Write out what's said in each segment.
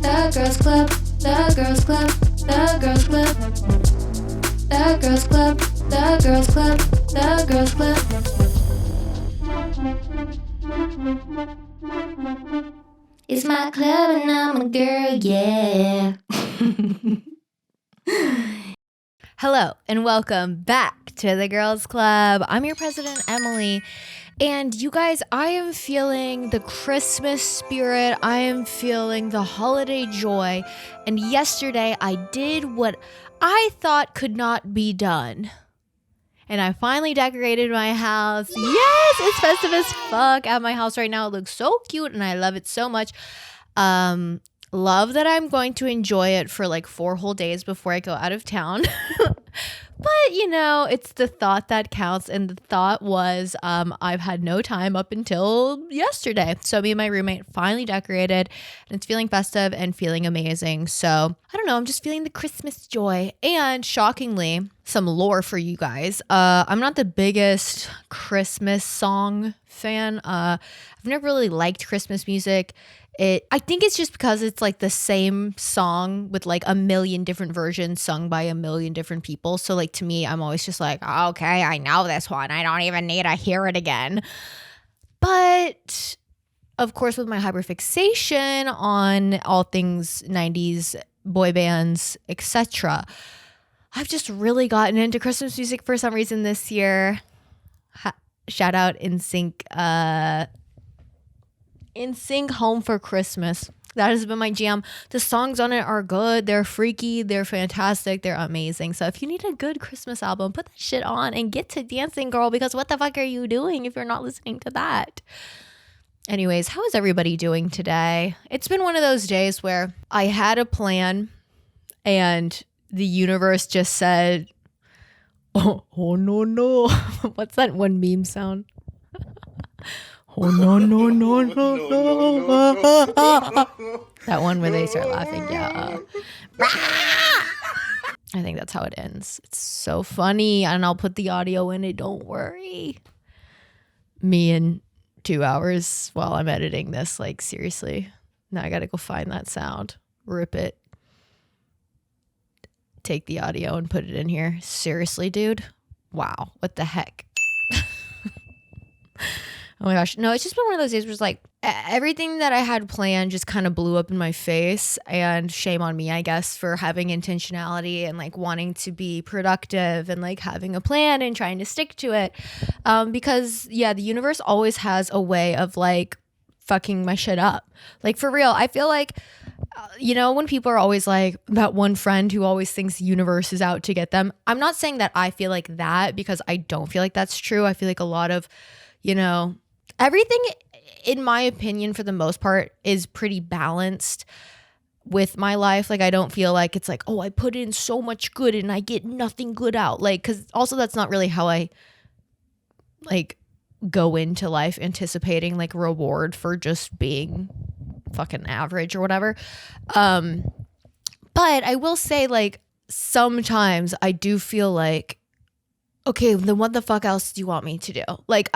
The Girls Club, The Girls Club, The Girls Club, The Girls Club, The Girls Club, The Girls Club. It's my club and I'm a girl, yeah. Hello and welcome back to the Girls Club. I'm your president, Emily. And you guys, I am feeling the Christmas spirit. I am feeling the holiday joy. And yesterday I did what I thought could not be done. And I finally decorated my house. Yes, it's festive as fuck at my house right now. It looks so cute and I love it so much. Love that I'm going to enjoy it for like 4 whole days before I go out of town. But, you know, it's the thought that counts. And the thought was I've had no time up until yesterday. So me and my roommate finally decorated and it's feeling festive and feeling amazing. So I don't know. I'm just feeling the Christmas joy. And shockingly, some lore for you guys. I'm not the biggest Christmas song fan. I've never really liked Christmas music. I think it's just because it's like the same song with like a million different versions sung by a million different people. So like to me, I'm always just like, okay, I know this one. I don't even need to hear it again. But of course, with my hyperfixation on all things 90s boy bands, etc., I've just really gotten into Christmas music for some reason this year. Shout out NSYNC. NSYNC Home for Christmas. That has been my jam. The songs on it are good. They're freaky. They're fantastic. They're amazing. So if you need a good Christmas album, put that shit on and get to dancing, girl, because what the fuck are you doing if you're not listening to that? Anyways, how is everybody doing today? It's been one of those days where I had a plan and the universe just said, oh no. What's that one meme sound? Oh, no. That one where they start laughing. Yeah. I think that's how it ends. It's so funny. And I'll put the audio in it. Don't worry. Me in 2 hours while I'm editing this. Like, seriously. Now I got to go find that sound. Rip it. Take the audio and put it in here. Seriously, dude? Wow. What the heck? Oh my gosh. No, it's just been one of those days where it's like everything that I had planned just kind of blew up in my face, and shame on me, I guess, for having intentionality and like wanting to be productive and like having a plan and trying to stick to it. Because yeah, the universe always has a way of like fucking my shit up. Like for real, I feel like, you know, when people are always like that one friend who always thinks the universe is out to get them. I'm not saying that I feel like that, because I don't feel like that's true. I feel like a lot of, you know, everything, in my opinion, for the most part, is pretty balanced with my life. Like, I don't feel like it's like, oh, I put in so much good and I get nothing good out. Like, because also that's not really how I like go into life, anticipating like reward for just being fucking average or whatever. But I will say, like, sometimes I do feel like, okay, then what the fuck else do you want me to do? Like,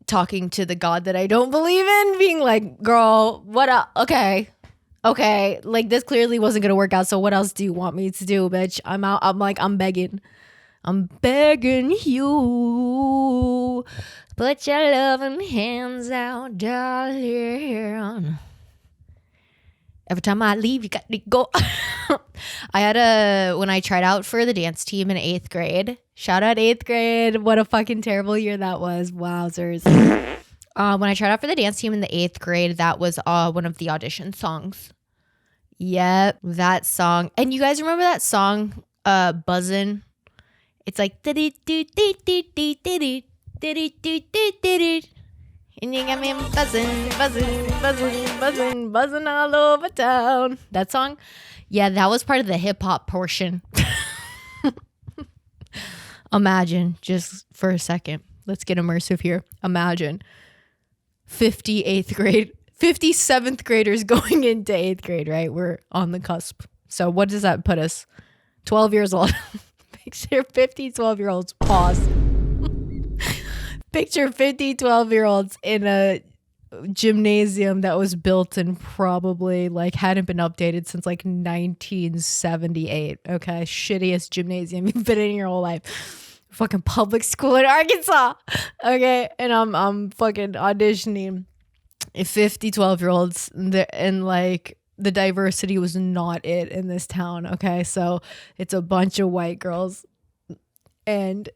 talking to the God that I don't believe in, being like, girl, what up? Okay, like this clearly wasn't gonna work out, so what else do you want me to do, bitch? I'm out. I'm begging you, put your loving hands out, darling. Every time I leave, you got to go. when I tried out for the dance team in 8th grade, shout out 8th grade. What a fucking terrible year that was. Wowzers. When I tried out for the dance team in the 8th grade, that was one of the audition songs. Yep, that song. And you guys remember that song, Buzzin'? It's like, and you got me buzzing all over town. That song? Yeah, that was part of the hip hop portion. Imagine, just for a second, let's get immersive here. Imagine 57th graders going into 8th grade, right? We're on the cusp. So what does that put us? 12 years old. Picture 50 12-year-olds. Pause. Picture 50 12-year-olds in a gymnasium that was built and probably like hadn't been updated since like 1978. Okay, shittiest gymnasium you've been in your whole life. Fucking public school in Arkansas. Okay, and I'm fucking auditioning 50 12-year-olds and like the diversity was not it in this town. Okay, so it's a bunch of white girls and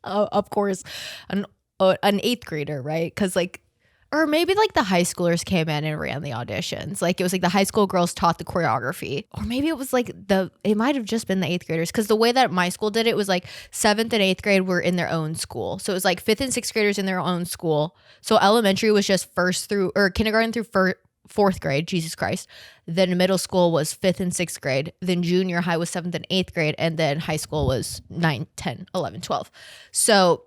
of course an 8th grader, right? Because like, or maybe like the high schoolers came in and ran the auditions. Like it was like the high school girls taught the choreography, or maybe it was like it might have just been the 8th graders. Because the way that my school did it was like 7th and 8th grade were in their own school, so it was like 5th and 6th graders in their own school. So elementary was just kindergarten through 4th grade. Jesus Christ. Then middle school was 5th and 6th grade. Then junior high was 7th and 8th grade, and then high school was 9, 10, 11, 12. So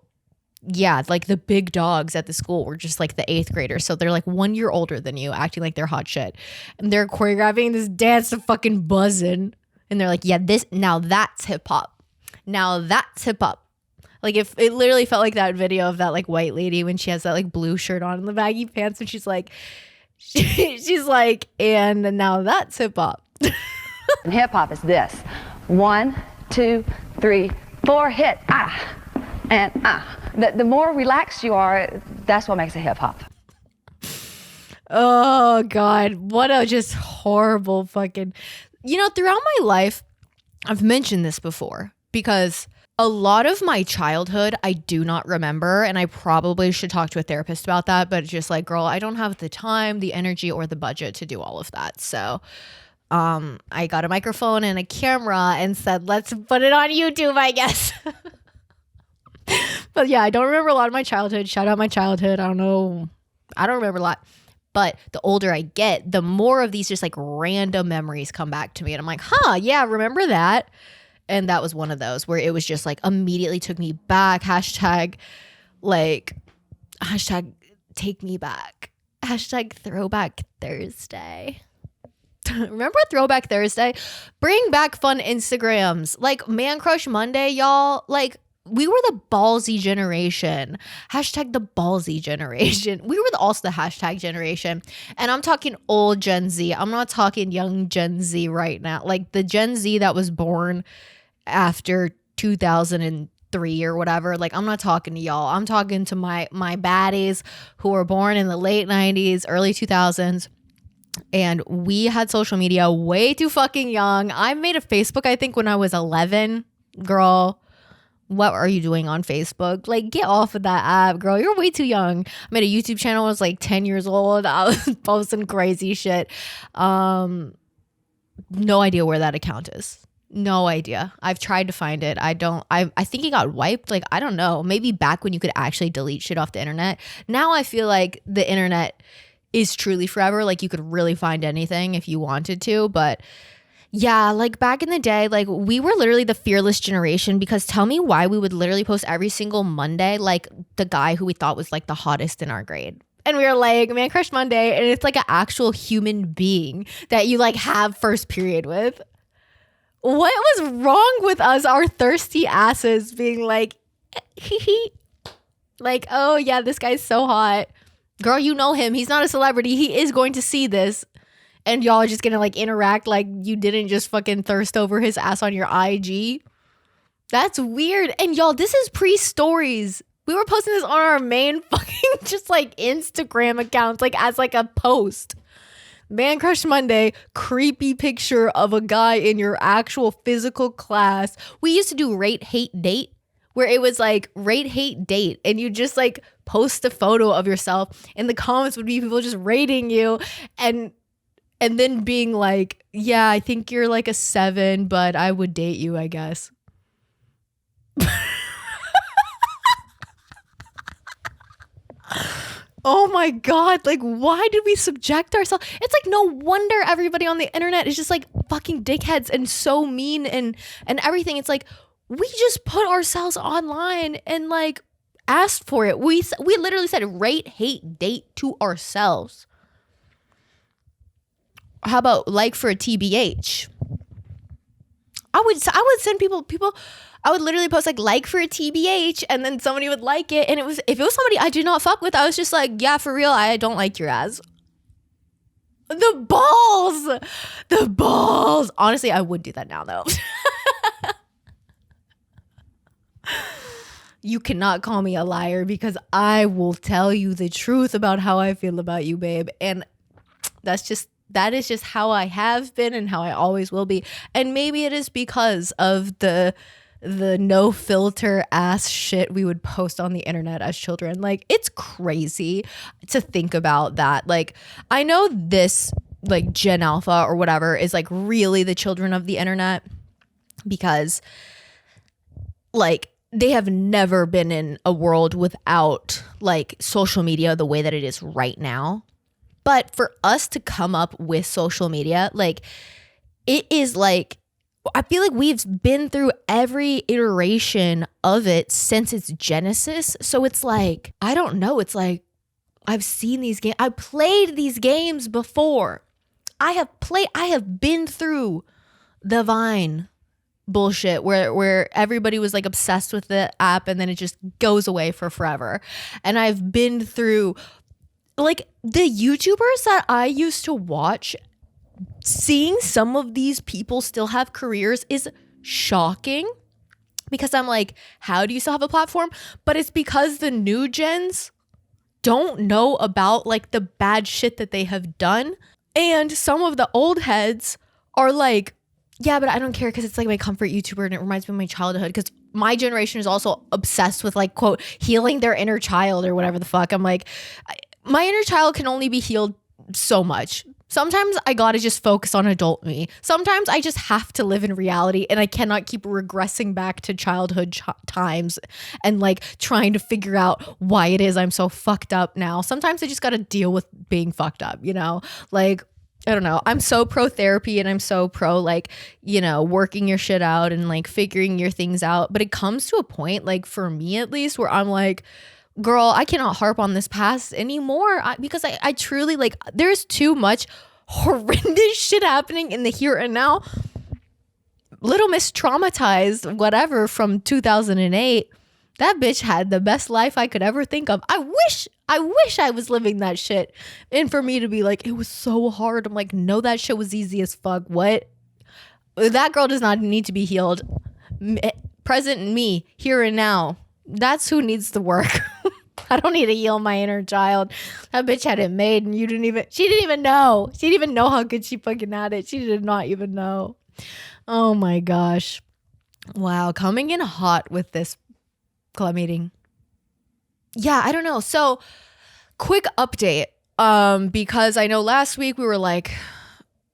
yeah, like the big dogs at the school were just like the 8th graders. So they're like 1 year older than you, acting like they're hot shit. And they're choreographing this dance to fucking buzzing. And they're like, yeah, now that's hip hop. Now that's hip hop. Like if it literally felt like that video of that like white lady when she has that like blue shirt on and the baggy pants. And she's like, and now that's hip hop. And hip hop is this: 1, 2, 3, 4, hit, and The more relaxed you are, that's what makes it hip hop. Oh God, what a just horrible fucking, throughout my life, I've mentioned this before because a lot of my childhood I do not remember, and I probably should talk to a therapist about that, but it's just like, girl, I don't have the time, the energy, or the budget to do all of that. So I got a microphone and a camera and said, let's put it on YouTube, I guess. But yeah, I don't remember a lot of my childhood. Shout out my childhood. I don't know. I don't remember a lot. But the older I get, the more of these just like random memories come back to me. And I'm like, yeah, remember that? And that was one of those where it was just like immediately took me back. Hashtag take me back. Hashtag throwback Thursday. Remember Throwback Thursday? Bring back fun Instagrams. Like Man Crush Monday, y'all. Like, we were the ballsy generation. Hashtag the ballsy generation. We were also the hashtag generation. And I'm talking old Gen Z. I'm not talking young Gen Z right now. Like the Gen Z that was born after 2003 or whatever. Like I'm not talking to y'all. I'm talking to my baddies who were born in the late 90s, early 2000s. And we had social media way too fucking young. I made a Facebook, I think, when I was 11. Girl, what are you doing on Facebook? Like, get off of that app, girl. You're way too young. I made a YouTube channel when I was like 10 years old. I was posting crazy shit. No idea where that account is. No idea. I've tried to find it. I think it got wiped. Like, I don't know. Maybe back when you could actually delete shit off the internet. Now I feel like the internet is truly forever. Like, you could really find anything if you wanted to. But yeah, like back in the day, like we were literally the fearless generation, because tell me why we would literally post every single Monday like the guy who we thought was like the hottest in our grade. And we were like, Man Crush Monday, and it's like an actual human being that you like have first period with. What was wrong with us, our thirsty asses being like, like, oh yeah, this guy's so hot. Girl, you know him. He's not a celebrity. He is going to see this. And y'all are just gonna like interact like you didn't just fucking thirst over his ass on your IG. That's weird. And y'all, this is pre-stories. We were posting this on our main fucking just like Instagram accounts, like as like a post. Man Crush Monday, creepy picture of a guy in your actual physical class. We used to do rate, hate, date, where it was like rate, hate, date. And you just like post a photo of yourself, and the comments would be people just rating you and then being like, yeah, I think you're like a 7, but I would date you, I guess. Oh my God. Like, why did we subject ourselves? It's like, no wonder everybody on the internet is just like fucking dickheads and so mean and everything. It's like, we just put ourselves online and like asked for it. We literally said rate, hate, date to ourselves. How about like for a TBH? I would send people, I would literally post like for a TBH, and then somebody would like it. And if it was somebody I did not fuck with, I was just like, yeah, for real, I don't like your ass. The balls. Honestly, I would do that now though. You cannot call me a liar because I will tell you the truth about how I feel about you, babe. And that is just how I have been and how I always will be. And maybe it is because of the no filter ass shit we would post on the internet as children. Like, it's crazy to think about that. Like, I know this like Gen Alpha or whatever is like really the children of the internet because like they have never been in a world without like social media the way that it is right now. But for us to come up with social media, like it is like, I feel like we've been through every iteration of it since its genesis. So it's like, I don't know. It's like, I've seen these games. I played these games before. I have been through the Vine bullshit where everybody was like obsessed with the app and then it just goes away for forever. And I've been through like the YouTubers that I used to watch. Seeing some of these people still have careers is shocking because I'm like, how do you still have a platform? But it's because the new gens don't know about like the bad shit that they have done. And some of the old heads are like, yeah, but I don't care because it's like my comfort YouTuber and it reminds me of my childhood, because my generation is also obsessed with like, quote, healing their inner child or whatever the fuck. I'm like, my inner child can only be healed so much. Sometimes I gotta just focus on adult me. Sometimes I just have to live in reality and I cannot keep regressing back to childhood times and like trying to figure out why it is I'm so fucked up now. Sometimes I just gotta deal with being fucked up, you know? Like, I don't know. I'm so pro therapy and I'm so pro like, you know, working your shit out and like figuring your things out. But it comes to a point, like for me at least, where I'm like, girl, I cannot harp on this past anymore because I truly like, there's too much horrendous shit happening in the here and now. Little Miss Traumatized, whatever, from 2008. That bitch had the best life I could ever think of. I wish I was living that shit. And for me to be like, it was so hard. I'm like, no, that shit was easy as fuck. What? That girl does not need to be healed. Present me, here and now. That's who needs the work. I don't need to heal my inner child. That bitch had it made and she didn't even know. She didn't even know how good she fucking had it. She did not even know. Oh my gosh. Wow. Coming in hot with this club meeting. Yeah, I don't know. So quick update. Because I know last week we were like,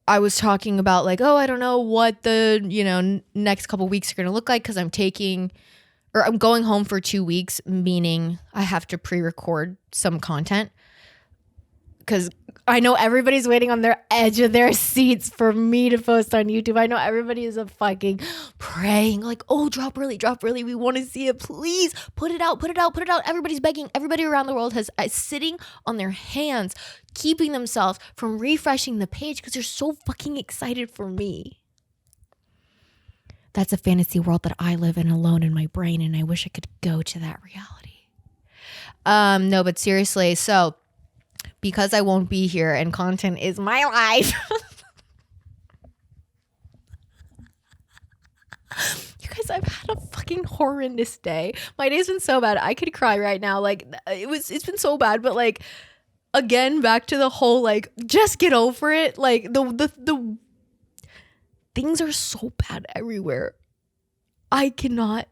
I was talking about like, oh, I don't know what the, you know, next couple weeks are going to look like because I'm going home for 2 weeks, meaning I have to pre-record some content because I know everybody's waiting on their edge of their seats for me to post on YouTube. I know everybody is a fucking praying like, oh, drop early. We want to see it. Please put it out. Everybody's begging. Everybody around the world is sitting on their hands, keeping themselves from refreshing the page because they're so fucking excited for me. That's a fantasy world that I live in alone in my brain, and I wish I could go to that reality. No, but seriously, so because I won't be here and content is my life. You guys, I've had a fucking horrendous day. My day's been so bad. I could cry right now. Like it's been so bad, but like again, back to the whole like just get over it. Like the things are so bad everywhere. I cannot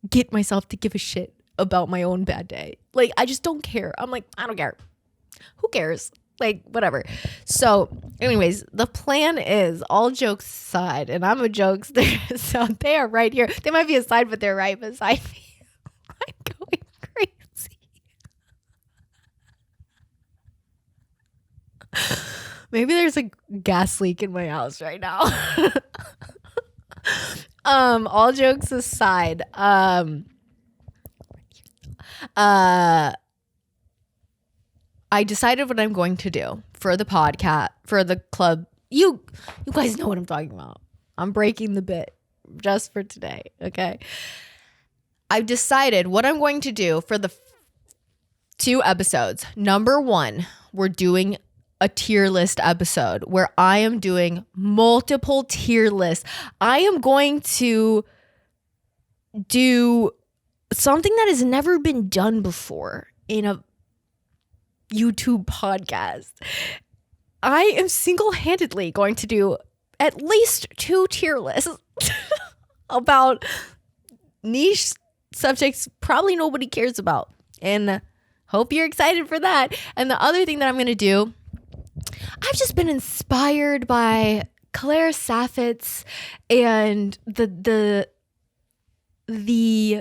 get myself to give a shit about my own bad day. Like, I just don't care. I'm like, I don't care. Who cares? Like, whatever. So, anyways, the plan is, all jokes aside, and I'm a jokester, so they are right here. They might be aside, but they're right beside me. I'm going crazy. Maybe there's a gas leak in my house right now. All jokes aside, I decided what I'm going to do for the podcast, for the club. You guys know what I'm talking about. I'm breaking the bit. just for today, okay? I've decided what I'm going to do for the 2 episodes. Number 1, we're doing a tier list episode where I am doing multiple tier lists. I am going to do something that has never been done before in a YouTube podcast. I am single-handedly going to do at least 2 tier lists about niche subjects probably nobody cares about. And hope you're excited for that. And the other thing that I'm going to do, I've just been inspired by Claire Saffitz and the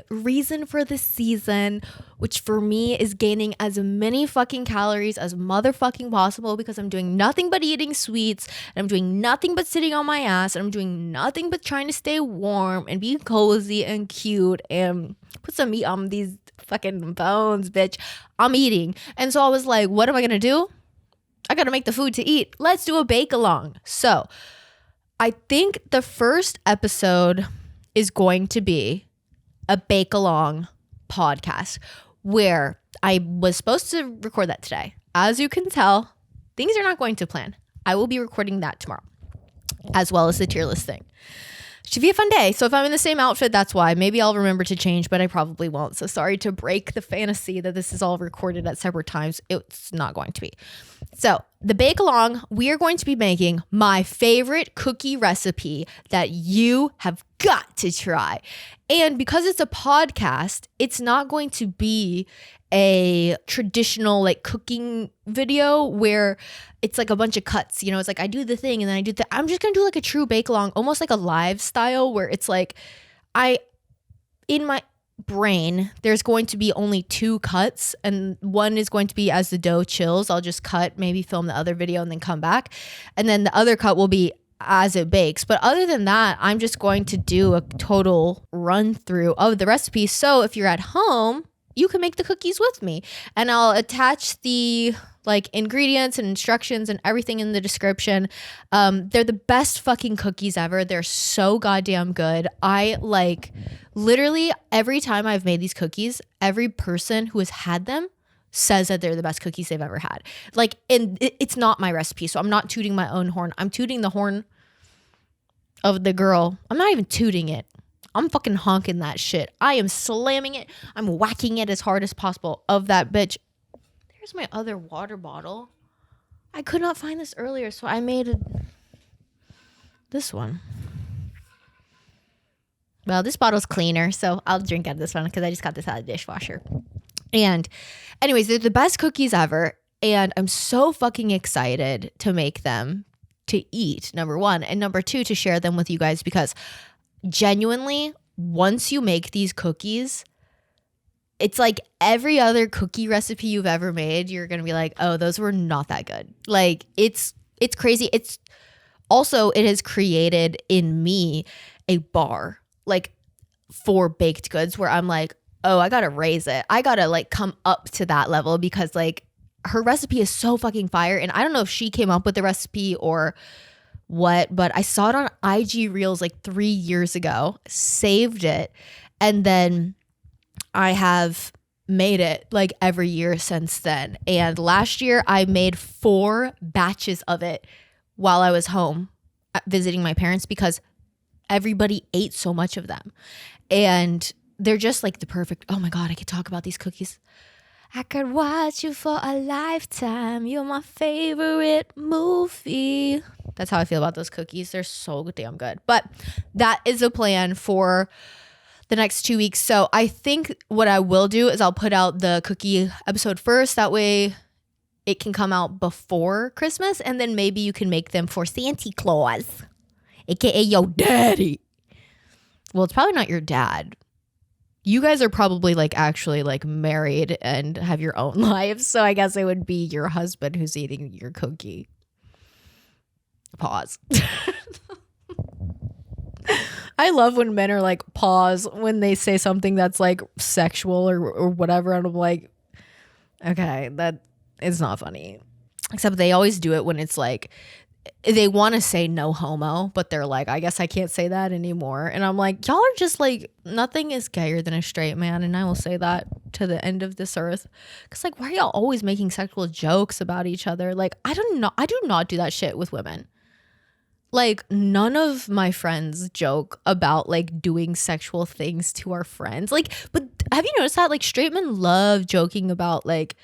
reason for the season, which for me is gaining as many fucking calories as motherfucking possible, because I'm doing nothing but eating sweets, and I'm doing nothing but sitting on my ass, and I'm doing nothing but trying to stay warm and be cozy and cute and put some meat on these fucking bones, bitch. I'm eating. And so I was like, what am I gonna do? I gotta make the food to eat. Let's do a bake along. So I think the first episode is going to be a bake along podcast, where I was supposed to record that today. As you can tell, things are not going to plan. I will be recording that tomorrow, as well as the tier list thing. Should be a fun day. So if I'm in the same outfit, that's why. Maybe I'll remember to change, but I probably won't. So sorry to break the fantasy that this is all recorded at separate times. It's not going to be. So the bake along, we are going to be making my favorite cookie recipe that you have got to try. And because it's a podcast, it's not going to be a traditional like cooking video where it's like a bunch of cuts, you know, it's like I do the thing and then I do the, I'm just going to do like a true bake along, almost like a live style, where it's like in my brain, there's going to be only 2 cuts, and one is going to be as the dough chills. I'll just cut, maybe film the other video and then come back. And then the other cut will be as it bakes. But other than that, I'm just going to do a total run through of the recipe. So if you're at home, you can make the cookies with me, and I'll attach the like ingredients and instructions and everything in the description. They're the best fucking cookies ever. They're so goddamn good. I like literally every time I've made these cookies, every person who has had them says that they're the best cookies they've ever had. Like, and it's not my recipe, so I'm not tooting my own horn. I'm tooting the horn of the girl. I'm not even tooting it. I'm fucking honking that shit. I am slamming it. I'm whacking it as hard as possible of that bitch. There's my other water bottle. I could not find this earlier, so I made this one. Well, this bottle's cleaner, so I'll drink out of this one because I just got this out of the dishwasher. And anyways, they're the best cookies ever, and I'm so fucking excited to make them to eat, number 1, and number 2, to share them with you guys, because genuinely, once you make these cookies, it's like every other cookie recipe you've ever made, you're gonna be like, oh, those were not that good. Like, it's crazy. It's also, it has created in me a bar, like, for baked goods, where I'm like, oh, I gotta raise it. I gotta like come up to that level, because like her recipe is so fucking fire. And I don't know if she came up with the recipe or what, but I saw it on IG Reels like 3 years ago, saved it, and then I have made it like every year since then. And last year I made 4 batches of it while I was home visiting my parents, because everybody ate so much of them. And they're just like the perfect, oh my God, I could talk about these cookies. I could watch you for a lifetime. You're my favorite movie. That's how I feel about those cookies. They're so damn good. But that is a plan for the next 2 weeks. So I think what I will do is I'll put out the cookie episode first. That way it can come out before Christmas, and then maybe you can make them for Santa Claus, aka your daddy. Well, it's probably not your dad. You guys are probably like actually like married and have your own lives. So I guess it would be your husband who's eating your cookie. Pause. I love when men are like, pause when they say something that's like sexual or whatever. And I'm like, okay, that is not funny. Except they always do it when it's like they want to say no homo, but they're like, I guess I can't say that anymore. And I'm like, y'all are just like, nothing is gayer than a straight man. And I will say that to the end of this earth. Because like, why are y'all always making sexual jokes about each other? Like, I do not do that shit with women. Like, none of my friends joke about like doing sexual things to our friends. Like, but have you noticed that like straight men love joking about like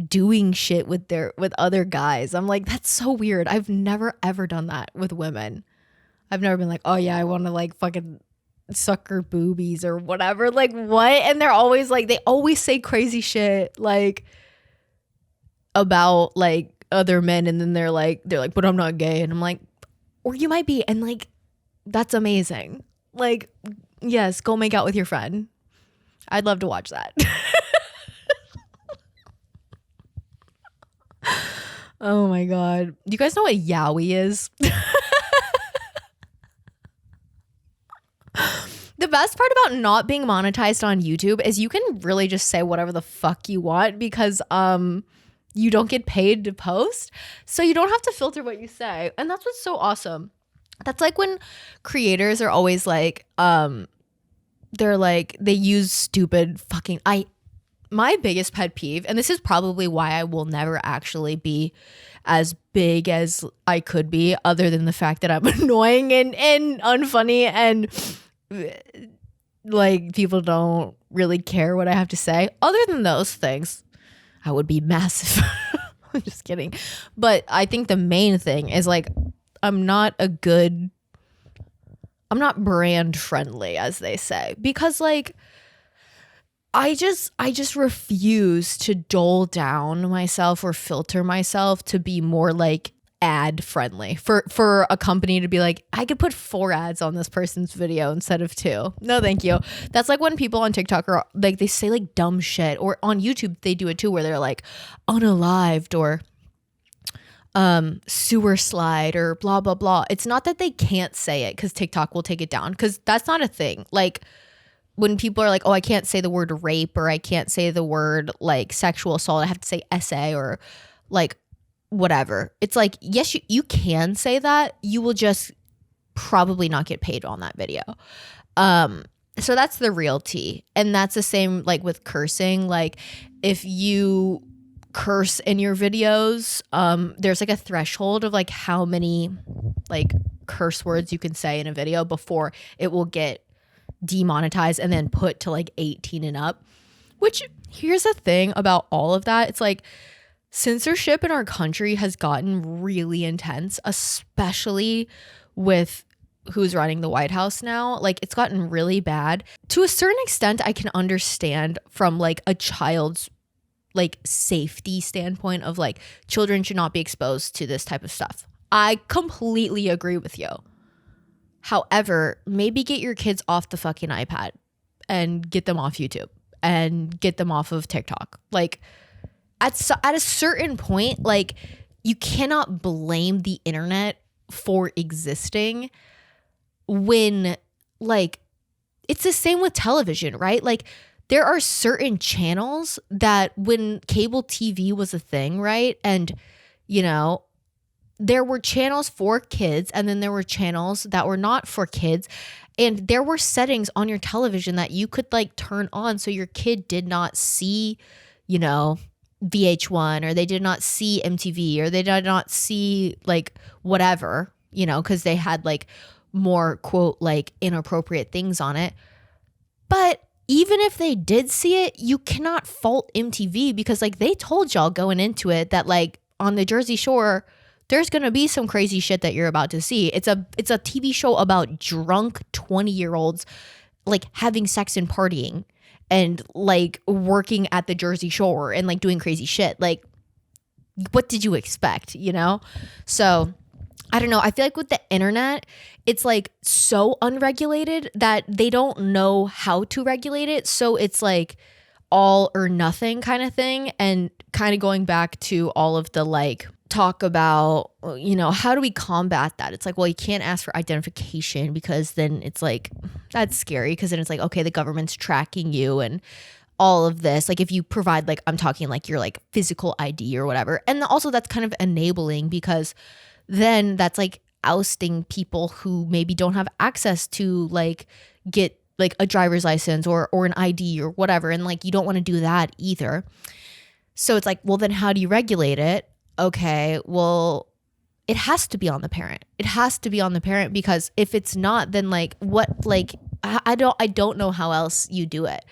doing shit with other guys? I'm like, that's so weird. I've never ever done that with women. I've never been like, oh yeah, I want to like fucking suck her boobies or whatever. Like, what? And they're always like, they always say crazy shit like about like other men, and then they're like, but I'm not gay. And I'm like, or you might be, and like, that's amazing. Like, yes, go make out with your friend. I'd love to watch that. Oh my god. Do you guys know what yaoi is? The best part about not being monetized on YouTube is you can really just say whatever the fuck you want, because you don't get paid to post. So you don't have to filter what you say. And that's what's so awesome. That's like when creators are always like, they're like, they use stupid fucking, my biggest pet peeve, and this is probably why I will never actually be as big as I could be, other than the fact that I'm annoying and unfunny, and like people don't really care what I have to say. Other than those things, I would be massive. I'm just kidding. But I think the main thing is like, I'm not brand friendly, as they say, because like I just refuse to dull down myself or filter myself to be more like ad friendly for a company to be like, I could put 4 ads on this person's video instead of 2. No, thank you. That's like when people on TikTok are like, they say like dumb shit, or on YouTube they do it too, where they're like unalived or sewer slide or blah blah blah. It's not that they can't say it because TikTok will take it down, because that's not a thing. Like when people are like, oh, I can't say the word rape, or I can't say the word like sexual assault, I have to say SA or like whatever. It's like, yes, you can say that. You will just probably not get paid on that video. So that's the real tea. And that's the same like with cursing. Like if you curse in your videos, there's like a threshold of like how many like curse words you can say in a video before it will get demonetized and then put to like 18 and up. Which, here's the thing about all of that, it's like censorship in our country has gotten really intense, especially with who's running the White House now. Like it's gotten really bad. To a certain extent, I can understand from like a child's like safety standpoint of like children should not be exposed to this type of stuff. I completely agree with you. However, maybe get your kids off the fucking iPad and get them off YouTube and get them off of TikTok. Like at a certain point, like you cannot blame the internet for existing when like it's the same with television, right? Like there are certain channels that when cable TV was a thing, right? And you know, there were channels for kids, and then there were channels that were not for kids. And there were settings on your television that you could like turn on so your kid did not see, you know, VH1, or they did not see MTV, or they did not see like whatever, you know, because they had like more quote like inappropriate things on it. But even if they did see it, you cannot fault MTV, because like they told y'all going into it that like on the Jersey Shore, there's going to be some crazy shit that you're about to see. It's a TV show about drunk 20-year-olds like having sex and partying and like working at the Jersey Shore and like doing crazy shit. Like, what did you expect, you know? So I don't know. I feel like with the internet, it's like so unregulated that they don't know how to regulate it. So it's like all or nothing kind of thing. And kind of going back to all of the like talk about, you know, how do we combat that? It's like, well, you can't ask for identification, because then it's like, that's scary, because then it's like, okay, the government's tracking you and all of this, like if you provide, like I'm talking like your like physical ID or whatever. And also that's kind of enabling, because then that's like ousting people who maybe don't have access to like get like a driver's license or an ID or whatever. And like, you don't want to do that either. So it's like, well, then how do you regulate it? Okay, well, it has to be on the parent. It has to be on the parent, because if it's not, then like what, like, I don't know how else you do it.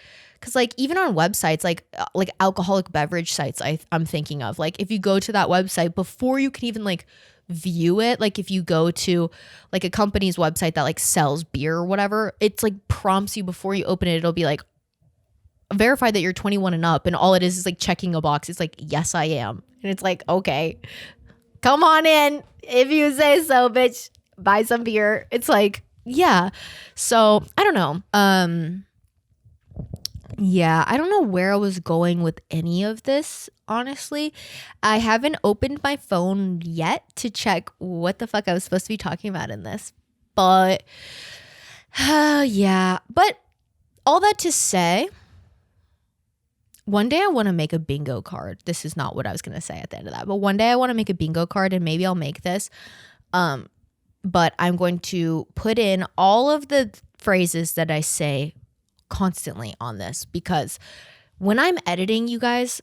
Cause like even on websites, like alcoholic beverage sites, I'm thinking of, like if you go to that website before you can even like view it, like if you go to like a company's website that like sells beer or whatever, it's like prompts you before you open it. It'll be like, verify that you're 21 and up, and all it is like checking a box. It's like, yes, I am. And it's like, okay, come on in if you say so, bitch. Buy some beer. It's like, yeah. So I don't know. Yeah, I don't know where I was going with any of this, honestly. I haven't opened my phone yet to check what the fuck I was supposed to be talking about in this. But yeah, but all that to say, one day I want to make a bingo card. This is not what I was going to say at the end of that. But one day I want to make a bingo card, and maybe I'll make this. But I'm going to put in all of the phrases that I say constantly on this, because when I'm editing, you guys,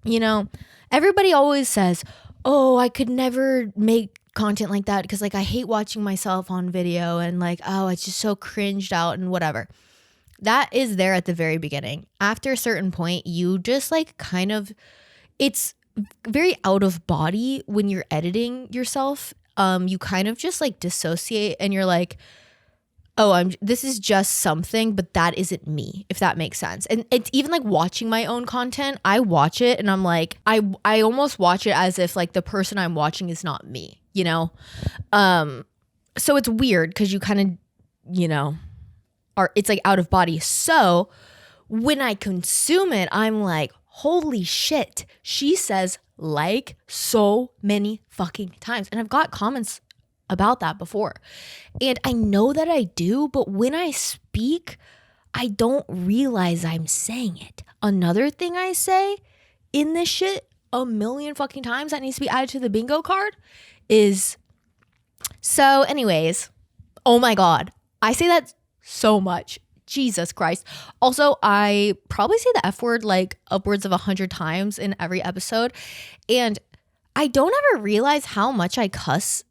you know, everybody always says, oh, I could never make content like that because like I hate watching myself on video, and like, oh, it's just so cringed out and whatever. That is there at the very beginning. After a certain point, you just like kind of, it's very out of body when you're editing yourself. You kind of just like dissociate, and you're like, oh, this is just something, but that isn't me, if that makes sense. And it's even like watching my own content. I watch it and I'm like, I almost watch it as if like the person I'm watching is not me, you know? So it's weird because you kind of, you know, it's like out of body. So when I consume it, I'm like, holy shit, she says like so many fucking times. And I've got comments about that before. And I know that I do, but when I speak, I don't realize I'm saying it. Another thing I say in this shit a million fucking times that needs to be added to the bingo card is, so anyways, oh my God, I say that so much. Jesus Christ. Also, I probably say the F word like upwards of 100 times in every episode. And I don't ever realize how much I cuss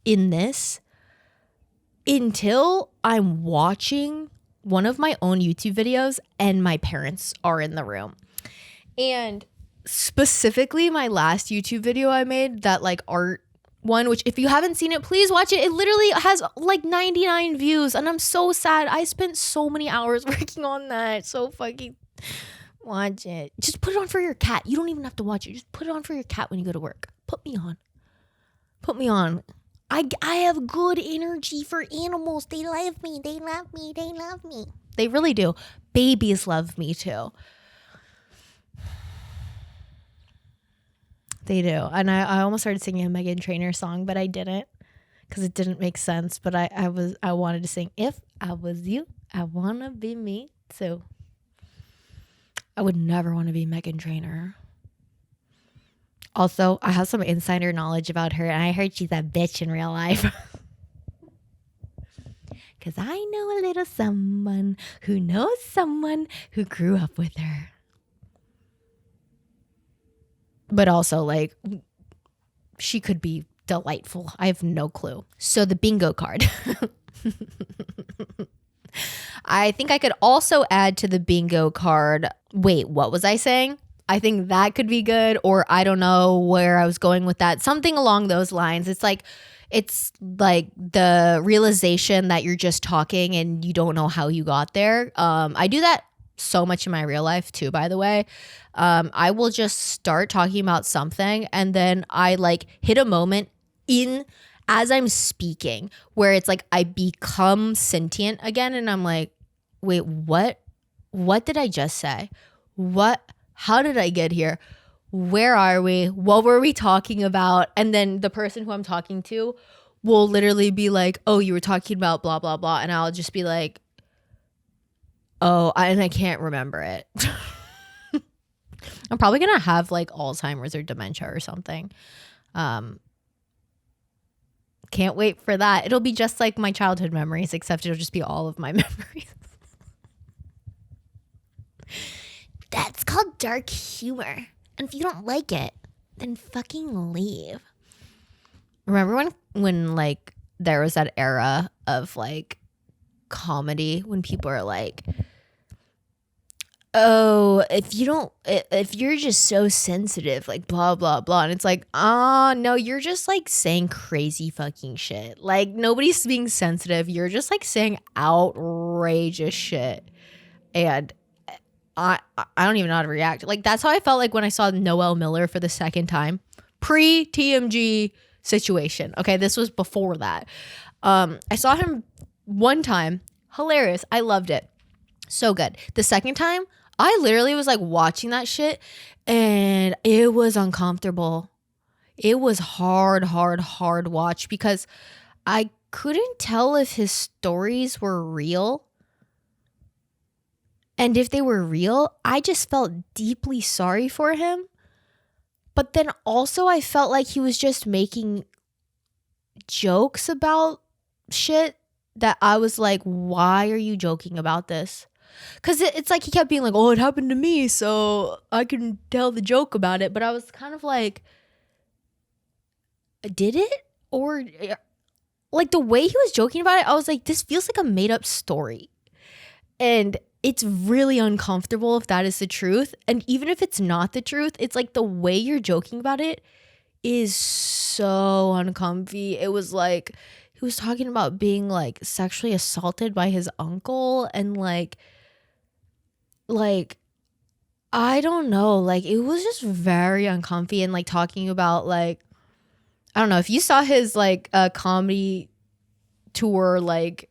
in this until I'm watching one of my own YouTube videos and my parents are in the room. And specifically my last YouTube video I made, that like art one, which if you haven't seen it, please watch it. It literally has like 99 views and I'm so sad. I spent so many hours working on that. So fucking watch it. Just put it on for your cat. You don't even have to watch it. Just put it on for your cat when you go to work. Put me on. Put me on. I have good energy for animals. They love me. They love me. They love me. They really do. Babies love me too. They do. And I almost started singing a Meghan Trainor song, but I didn't because it didn't make sense. But I wanted to sing, if I was you, I want to be me too. I would never want to be Meghan Trainor. Also, I have some insider knowledge about her, and I heard she's a bitch in real life. Because I know a little someone who knows someone who grew up with her. But also, like, she could be delightful. I have no clue. So the bingo card. I think I could also add to the bingo card. Wait, what was I saying? I think that could be good, or I don't know where I was going with that. Something along those lines. It's like the realization that you're just talking and you don't know how you got there. I do that so much in my real life too, by the way. I will just start talking about something and then I like hit a moment as I'm speaking where it's like I become sentient again and I'm like, wait, what did I just say? How did I get here? Where are we? What were we talking about? And then the person who I'm talking to will literally be like, oh, you were talking about blah, blah, blah. And I'll just be like, Oh, and I can't remember it. I'm probably gonna have like Alzheimer's or dementia or something. Can't wait for that. It'll be just like my childhood memories, except it'll just be all of my memories. That's called dark humor. And if you don't like it, then fucking leave. Remember when like there was that era of like comedy when people are like, oh, if you're just so sensitive, like blah blah blah, and it's like, no, you're just like saying crazy fucking shit. Like nobody's being sensitive, you're just like saying outrageous shit. And I don't even know how to react. Like that's how I felt like when I saw Noel Miller for the second time, pre TMG situation. Okay, this was before that. I saw him one time, hilarious. I loved it, so good. The second time, I literally was like watching that shit, and it was uncomfortable. It was hard watch because I couldn't tell if his stories were real. And if they were real, I just felt deeply sorry for him. But then also I felt like he was just making jokes about shit that I was like, why are you joking about this? Because it's like he kept being like, oh, it happened to me, so I can tell the joke about it. But I was kind of like, did it? Or like the way he was joking about it, I was like, this feels like a made up story. And it's really uncomfortable if that is the truth. And even if it's not the truth, it's like the way you're joking about it is so uncomfy. It was like he was talking about being like sexually assaulted by his uncle, and like I don't know, like it was just very uncomfy. And like talking about like, I don't know if you saw his like comedy tour, like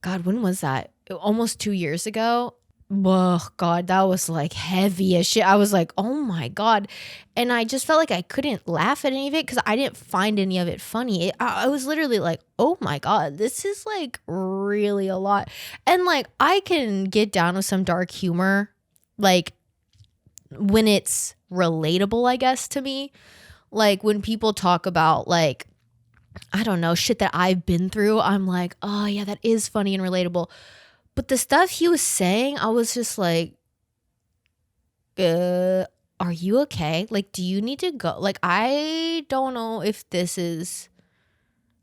God, when was that? Almost 2 years ago. Oh God, that was like heavy as shit. I was like, oh my God. And I just felt like I couldn't laugh at any of it because I didn't find any of it funny. I was literally like, oh my God, this is like really a lot. And like I can get down with some dark humor, like when it's relatable, I guess, to me. Like when people talk about like, I don't know, shit that I've been through, I'm like, oh yeah, that is funny and relatable. But the stuff he was saying, I was just like, are you okay? Like, do you need to go? Like, I don't know if this is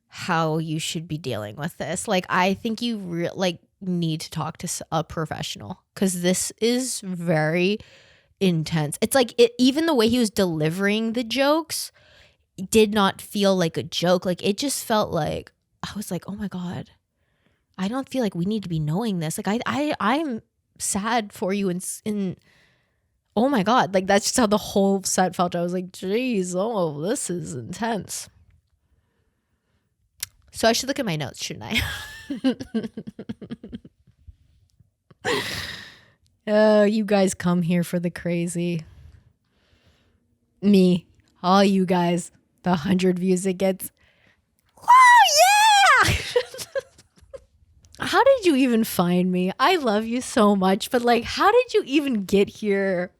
how you should be dealing with this. Like, I think you need to talk to a professional because this is very intense. It's like even the way he was delivering the jokes did not feel like a joke. Like, it just felt like, I was like, oh my God. I don't feel like we need to be knowing this. Like I'm sad for you in oh my God. Like that's just how the whole set felt. I was like, geez, oh, this is intense. So I should look at my notes, shouldn't I? Oh, you guys come here for the crazy. Me, all you guys, the 100 views it gets. Oh yeah! How did you even find me? I love you so much, but like, how did you even get here?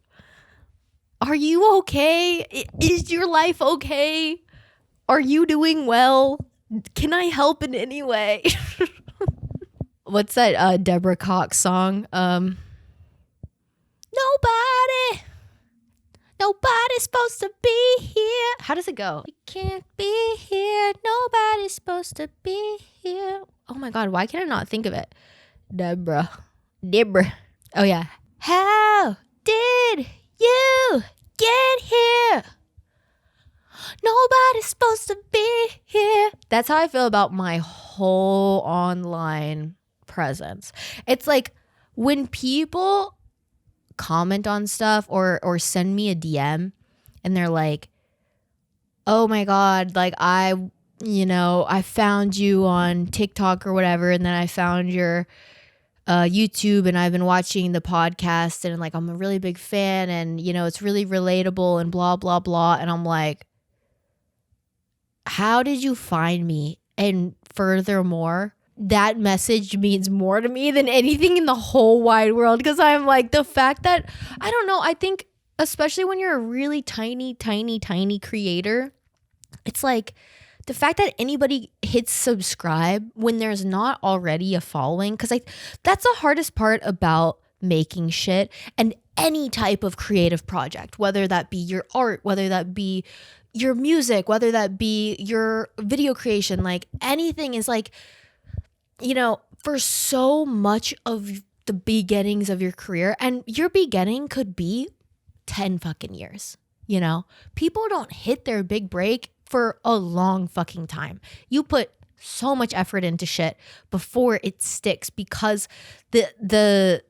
Are you okay? Is your life okay? Are you doing well? Can I help in any way? What's that Deborah Cox song? Nobody's supposed to be here. How does it go? We can't be here. Nobody's supposed to be here. Oh my God, why can I not think of it? Deborah. Oh yeah. How did you get here? Nobody's supposed to be here. That's how I feel about my whole online presence. It's like when people comment on stuff or send me a DM and they're like, oh my God, like I found you on TikTok or whatever, and then I found your YouTube and I've been watching the podcast and like I'm a really big fan and it's really relatable and blah blah blah, and I'm like, how did you find me? And furthermore, that message means more to me than anything in the whole wide world. Because I'm like, the fact that, I don't know, I think especially when you're a really tiny creator, it's like the fact that anybody hits subscribe when there's not already a following, because that's the hardest part about making shit and any type of creative project, whether that be your art, whether that be your music, whether that be your video creation, like anything is like, you know, for so much of the beginnings of your career, and your beginning could be 10 fucking years, you know, people don't hit their big break for a long fucking time. You put so much effort into shit before it sticks, because the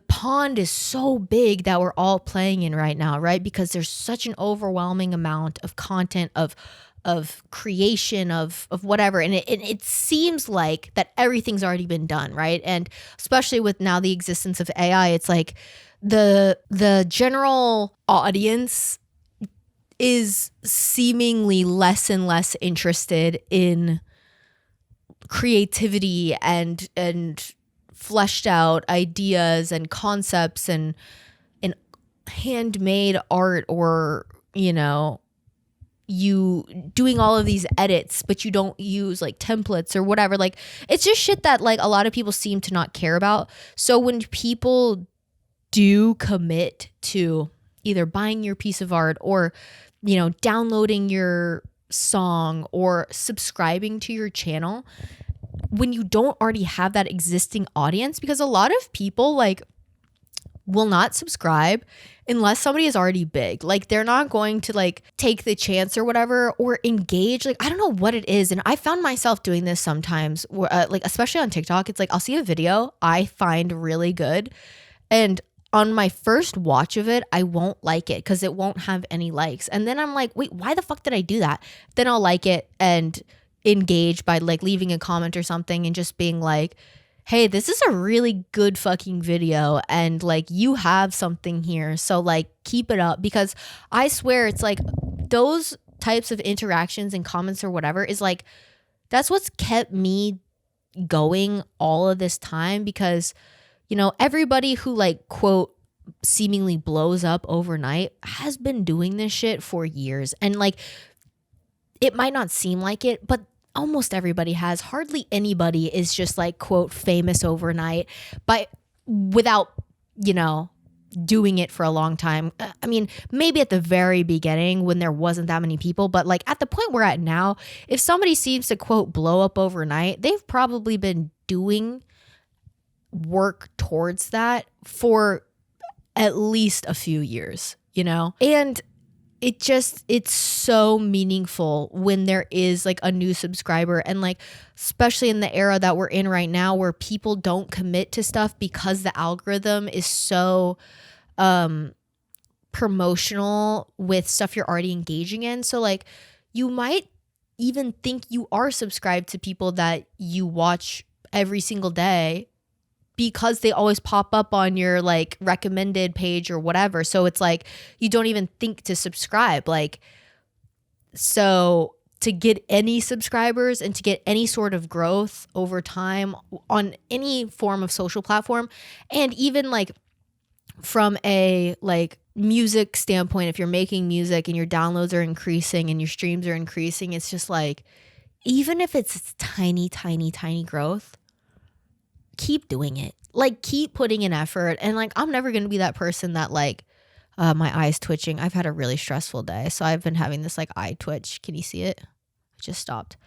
pond is so big that we're all playing in right now, right? Because there's such an overwhelming amount of content, of creation, of whatever, and it seems like that everything's already been done, right? And especially with now the existence of AI, it's like the general audience is seemingly less and less interested in creativity and fleshed out ideas and concepts and handmade art, or, you know, you doing all of these edits, but you don't use like templates or whatever. Like, it's just shit that like a lot of people seem to not care about. So when people do commit to either buying your piece of art, or, you know, downloading your song, or subscribing to your channel, when you don't already have that existing audience, because a lot of people like will not subscribe unless somebody is already big. Like, they're not going to like take the chance or whatever, or engage. Like, I don't know what it is. And I found myself doing this sometimes, like especially on TikTok. It's like I'll see a video I find really good, and on my first watch of it, I won't like it because it won't have any likes. And then I'm like, wait, why the fuck did I do that? Then I'll like it and engage by like leaving a comment or something and just being like, hey, this is a really good fucking video, and like you have something here, so like keep it up. Because I swear it's like those types of interactions and comments or whatever is like, that's what's kept me going all of this time. Because, you know, everybody who like quote seemingly blows up overnight has been doing this shit for years, and like it might not seem like it, but almost everybody has. Hardly anybody is just like quote famous overnight, but without, you know, doing it for a long time. I mean, maybe at the very beginning when there wasn't that many people, but like at the point we're at now, if somebody seems to quote blow up overnight, they've probably been doing work towards that for at least a few years, you know? And it's so meaningful when there is like a new subscriber, and like especially in the era that we're in right now, where people don't commit to stuff because the algorithm is so promotional with stuff you're already engaging in. So like you might even think you are subscribed to people that you watch every single day, because they always pop up on your like recommended page or whatever. So it's like you don't even think to subscribe. Like, so to get any subscribers and to get any sort of growth over time on any form of social platform, and even like from a like music standpoint, if you're making music and your downloads are increasing and your streams are increasing, it's just like, even if it's tiny growth, keep doing it. Like, keep putting in effort. And like, I'm never going to be that person that like, my eye's twitching. I've had a really stressful day, so I've been having this like eye twitch. Can you see it? I just stopped.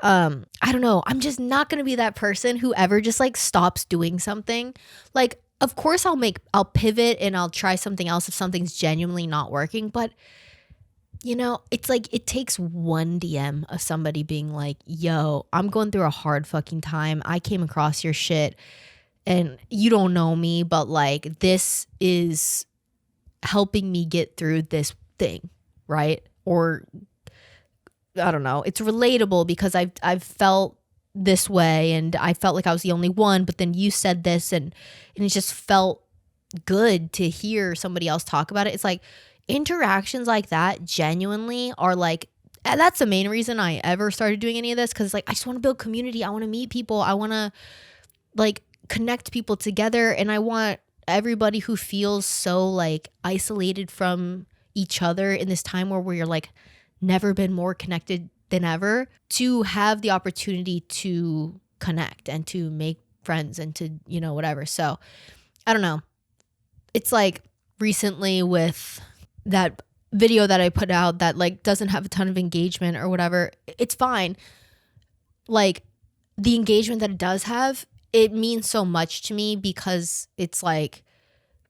I don't know. I'm just not going to be that person who ever just like stops doing something. Like, of course I'll pivot and I'll try something else if something's genuinely not working. But you know, it's like it takes one DM of somebody being like, yo, I'm going through a hard fucking time. I came across your shit and you don't know me, but like this is helping me get through this thing, right? Or I don't know. It's relatable because I've felt this way, and I felt like I was the only one, but then you said this, and it just felt good to hear somebody else talk about it. It's like interactions like that genuinely are like And that's the main reason I ever started doing any of this, because like I just want to build community. I want to meet people. I want to like connect people together, and I want everybody who feels so like isolated from each other in this time where we're like never been more connected than ever to have the opportunity to connect and to make friends and to, you know, whatever. So I don't know. It's like recently with that video that I put out that like doesn't have a ton of engagement or whatever, it's fine. Like the engagement that it does have, it means so much to me because it's like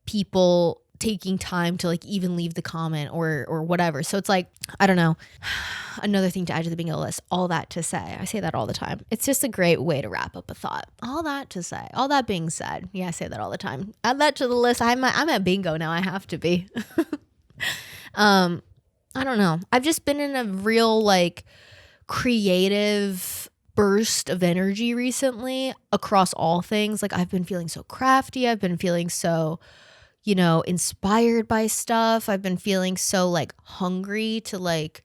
people taking time to like even leave the comment or whatever. So it's like, I don't know, another thing to add to the bingo list. All that to say, I say that all the time. It's just a great way to wrap up a thought. All that to say, all that being said, yeah, I say that all the time. Add that to the list. I'm at bingo now. I have to be. I don't know. I've just been in a real like creative burst of energy recently across all things. Like I've been feeling so crafty. I've been feeling so, you know, inspired by stuff. I've been feeling so like hungry to like,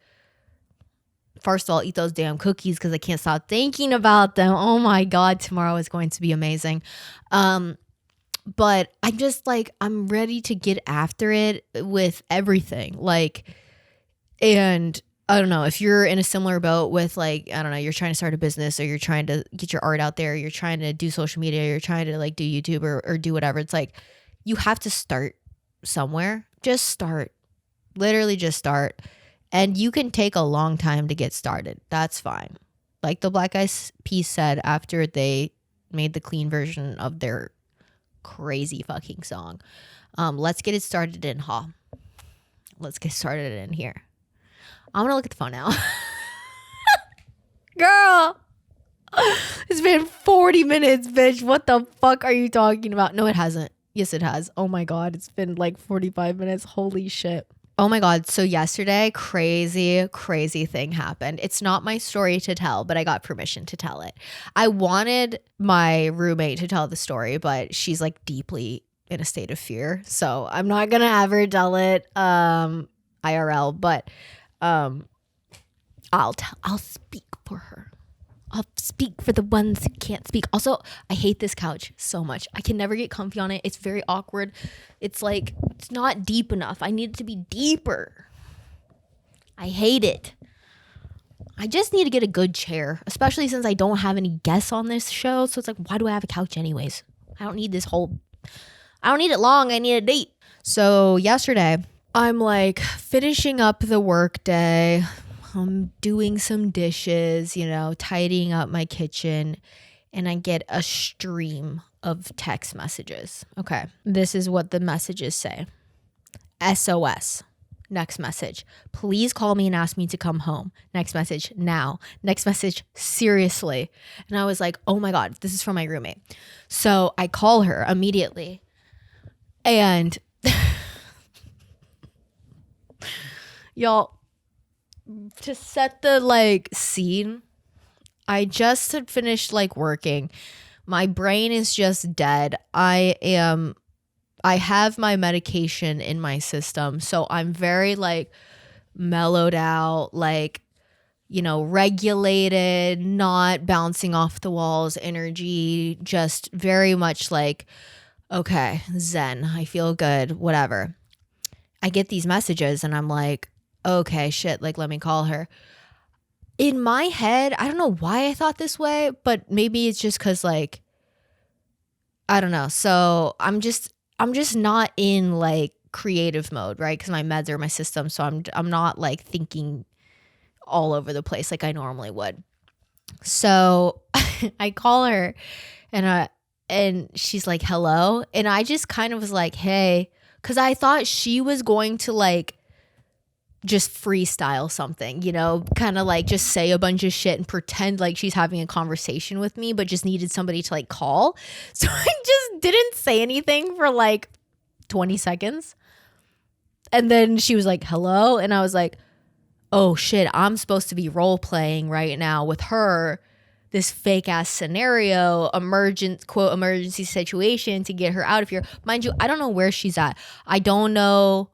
first of all, eat those damn cookies because I can't stop thinking about them. Oh my God, tomorrow is going to be amazing. But I'm just like, I'm ready to get after it with everything. Like, and I don't know if you're in a similar boat with like, I don't know, you're trying to start a business or you're trying to get your art out there, you're trying to do social media, you're trying to like do YouTube or do whatever. It's like, you have to start somewhere. Just start. Literally just start. And you can take a long time to get started. That's fine. Like the Black Eyed Peas said after they made the clean version of their crazy fucking song. Let's get it started in Hall. Let's get started in here. I'm gonna look at the phone now. Girl, it's been 40 minutes, bitch. What the fuck are you talking about? No, it hasn't. Yes, it has. Oh my God, it's been like 45 minutes. Holy shit. Oh my God. So yesterday, crazy thing happened. It's not my story to tell, but I got permission to tell it. I wanted my roommate to tell the story, but she's like deeply in a state of fear. So I'm not going to ever tell it IRL, but I'll speak for her. I'll speak for the ones who can't speak. Also, I hate this couch so much. I can never get comfy on it. It's very awkward. It's like, it's not deep enough. I need it to be deeper. I hate it. I just need to get a good chair, especially since I don't have any guests on this show. So it's like, why do I have a couch anyways? I don't need it long. I need it deep. So yesterday, I'm like finishing up the work day. I'm doing some dishes, you know, tidying up my kitchen, and I get a stream of text messages. Okay, this is what the messages say. SOS. Next message. Please call me and ask me to come home. Next message. Now. Next message. Seriously. And I was like, oh my God, this is from my roommate. So I call her immediately. And y'all, to set the like scene, I just had finished like working. My brain is just dead. I have my medication in my system, so I'm very like mellowed out, like, you know, regulated, not bouncing off the walls energy, just very much like, okay, zen, I feel good, whatever. I get these messages and I'm like, okay, shit, like, let me call her. In my head, I don't know why I thought this way, but maybe it's just because, like, I don't know. So I'm just not in, like, creative mode, right? Because my meds are in my system, so I'm not, like, thinking all over the place like I normally would. So I call her, and she's like, hello? And I just kind of was like, hey, because I thought she was going to, like, just freestyle something, you know, kind of like just say a bunch of shit and pretend like she's having a conversation with me, but just needed somebody to like call. So I just didn't say anything for like 20 seconds. And then she was like, hello. And I was like, oh shit, I'm supposed to be role playing right now with her, this fake ass scenario, quote emergency situation to get her out of here. Mind you, I don't know where she's at. I don't know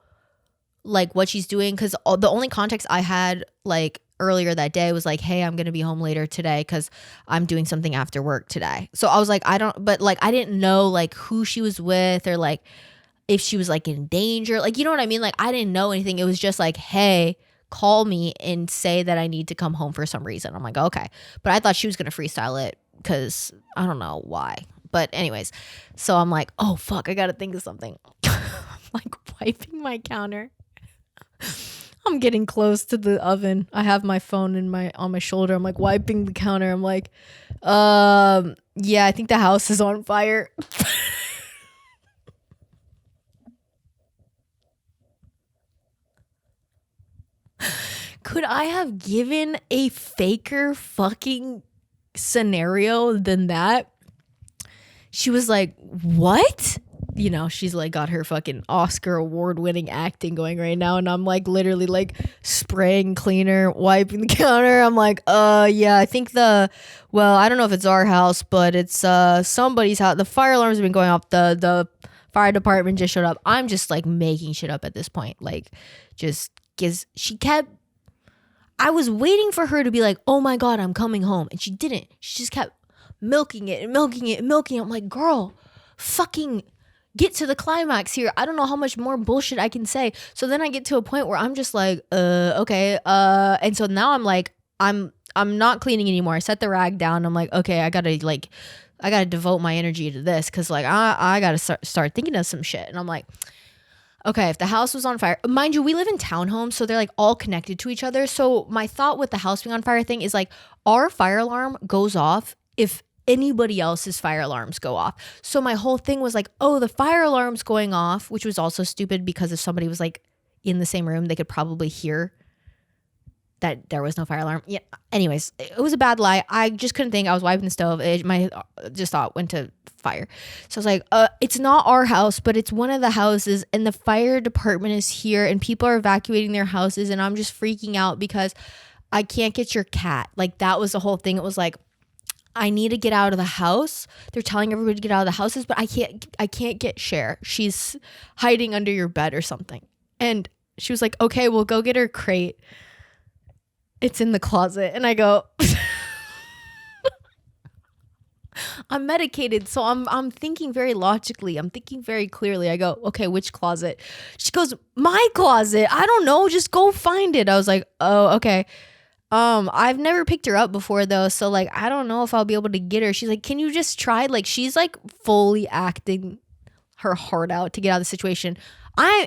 like what she's doing, because the only context I had like earlier that day was like, hey, I'm going to be home later today because I'm doing something after work today. So I was like, I didn't know like who she was with or like if she was like in danger. Like, you know what I mean? Like, I didn't know anything. It was just like, hey, call me and say that I need to come home for some reason. I'm like, okay. But I thought she was going to freestyle it because I don't know why. But anyways, so I'm like, oh, fuck, I got to think of something. Like wiping my counter. I'm getting close to the oven. I have my phone on my shoulder. I'm like wiping the counter. I'm like, yeah, I think the house is on fire. Could I have given a faker fucking scenario than that? She was like, what? You know, she's like got her fucking Oscar award winning acting going right now. And I'm like literally like spraying cleaner, wiping the counter. I'm like, yeah, I think I don't know if it's our house, but it's somebody's house. The fire alarms have been going off. The fire department just showed up. I'm just like making shit up at this point. Like just because I was waiting for her to be like, oh my God, I'm coming home. And she didn't. She just kept milking it and milking it and milking it. I'm like, girl, fucking get to the climax here. I don't know how much more bullshit I can say. So then I get to a point where I'm just like, okay. And so now I'm like, I'm not cleaning anymore. I set the rag down. I'm like, okay, I gotta devote my energy to this. Cause like, I gotta start thinking of some shit. And I'm like, okay, if the house was on fire, mind you, we live in townhomes, so they're like all connected to each other. So my thought with the house being on fire thing is like, our fire alarm goes off if anybody else's fire alarms go off. So my whole thing was like, oh, the fire alarm's going off, which was also stupid because if somebody was like in the same room, they could probably hear that there was no fire alarm. Yeah. Anyways, it was a bad lie. I just couldn't think. I was wiping the stove. My just thought went to fire. So I was like, it's not our house, but it's one of the houses and the fire department is here and people are evacuating their houses and I'm just freaking out because I can't get your cat. Like that was the whole thing. It was like, I need to get out of the house. They're telling everybody to get out of the houses, but I can't get Cher. She's hiding under your bed or something. And she was like, okay, we'll go get her crate. It's in the closet. And I go, I'm medicated. So I'm thinking very logically. I'm thinking very clearly. I go, okay, which closet? She goes, my closet. I don't know. Just go find it. I was like, oh, okay. I've never picked her up before though. So like, I don't know if I'll be able to get her. She's like, can you just try? Like, she's like fully acting her heart out to get out of the situation.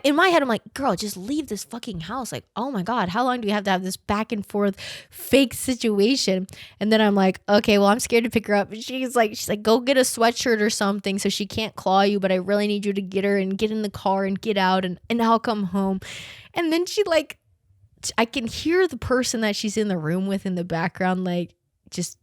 In my head, I'm like, girl, just leave this fucking house. Like, oh my God, how long do we have to have this back and forth fake situation? And then I'm like, okay, well, I'm scared to pick her up. And she's like, go get a sweatshirt or something so she can't claw you, but I really need you to get her and get in the car and get out and I'll come home. And then she like, I can hear the person that she's in the room with in the background, like just